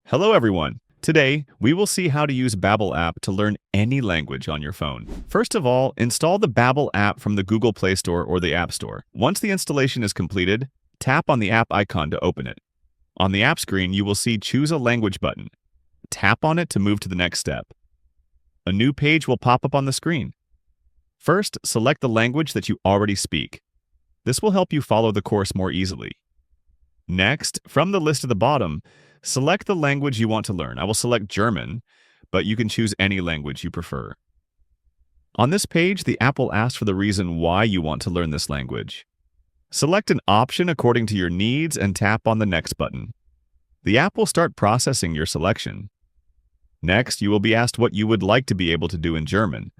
Hello everyone! Today, we will see how to use Babbel app to learn any language on your phone. First of all, install the Babbel app from the Google Play Store or the App Store. Once the installation is completed, tap on the app icon to open it. On the app screen, you will see Choose a Language button. Tap on it to move to the next step. A new page will pop up on the screen. First, select the language that you already speak. This will help you follow the course more easily. Next, from the list at the bottom, select the language you want to learn. I will select German, but you can choose any language you prefer. On this page, the app will ask for the reason why you want to learn this language. Select an option according to your needs and tap on the Next button. The app will start processing your selection. Next, you will be asked what you would like to be able to do in German.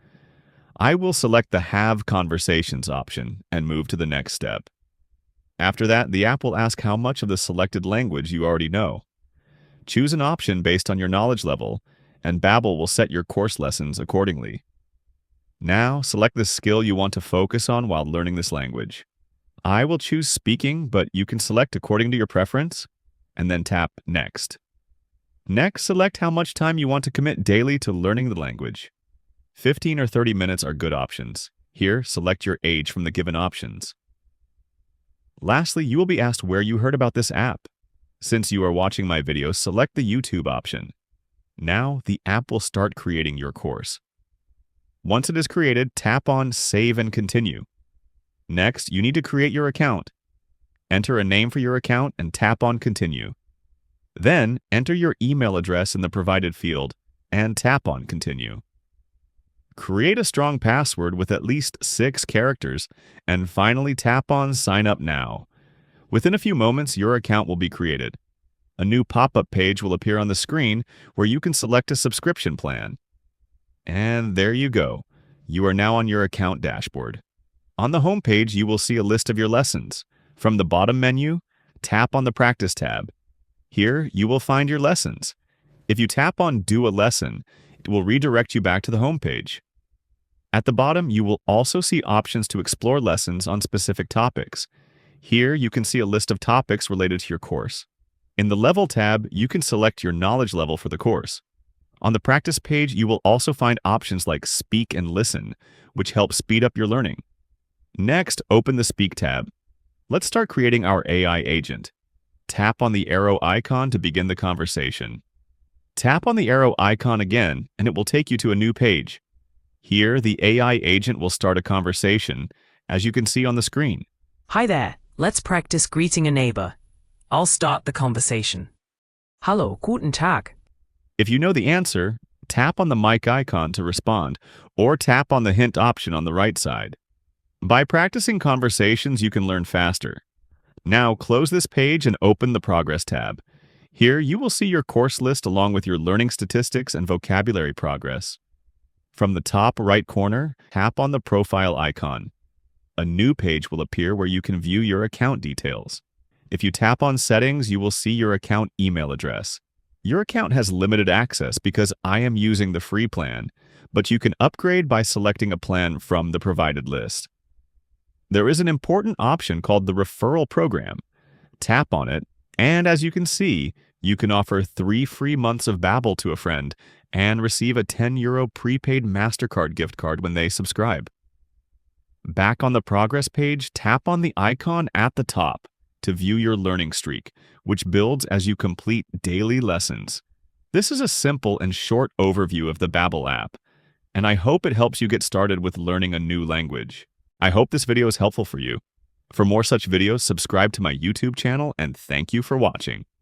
I will select the Have Conversations option and move to the next step. After that, the app will ask how much of the selected language you already know. Choose an option based on your knowledge level, and Babbel will set your course lessons accordingly. Now, select the skill you want to focus on while learning this language. I will choose speaking, but you can select according to your preference, and then tap Next. Next, select how much time you want to commit daily to learning the language. 15 or 30 minutes are good options. Here, select your age from the given options. Lastly, you will be asked where you heard about this app. Since you are watching my video, select the YouTube option. Now, the app will start creating your course. Once it is created, tap on Save and Continue. Next, you need to create your account. Enter a name for your account and tap on Continue. Then, enter your email address in the provided field and tap on Continue. Create a strong password with at least 6 characters, and finally tap on Sign Up Now. Within a few moments, your account will be created. A new pop-up page will appear on the screen where you can select a subscription plan. And there you go. You are now on your account dashboard. On the home page, you will see a list of your lessons. From the bottom menu, tap on the Practice tab. Here, you will find your lessons. If you tap on Do a Lesson, it will redirect you back to the home page. At the bottom, you will also see options to explore lessons on specific topics. Here, you can see a list of topics related to your course. In the Level tab, you can select your knowledge level for the course. On the Practice page, you will also find options like Speak and Listen, which help speed up your learning. Next, open the Speak tab. Let's start creating our AI agent. Tap on the arrow icon to begin the conversation. Tap on the arrow icon again, and it will take you to a new page. Here, the AI agent will start a conversation, as you can see on the screen. Hi there, let's practice greeting a neighbor. I'll start the conversation. Hallo, guten Tag. If you know the answer, tap on the mic icon to respond, or tap on the hint option on the right side. By practicing conversations, you can learn faster. Now, close this page and open the Progress tab. Here, you will see your course list along with your learning statistics and vocabulary progress. From the top right corner, tap on the profile icon. A new page will appear where you can view your account details. If you tap on Settings, you will see your account email address. Your account has limited access because I am using the free plan, but you can upgrade by selecting a plan from the provided list. There is an important option called the referral program. Tap on it, and as you can see, you can offer 3 free months of Babbel to a friend and receive a €10 prepaid MasterCard gift card when they subscribe. Back on the Progress page, tap on the icon at the top to view your learning streak, which builds as you complete daily lessons. This is a simple and short overview of the Babbel app, and I hope it helps you get started with learning a new language. I hope this video is helpful for you. For more such videos, subscribe to my YouTube channel, and thank you for watching.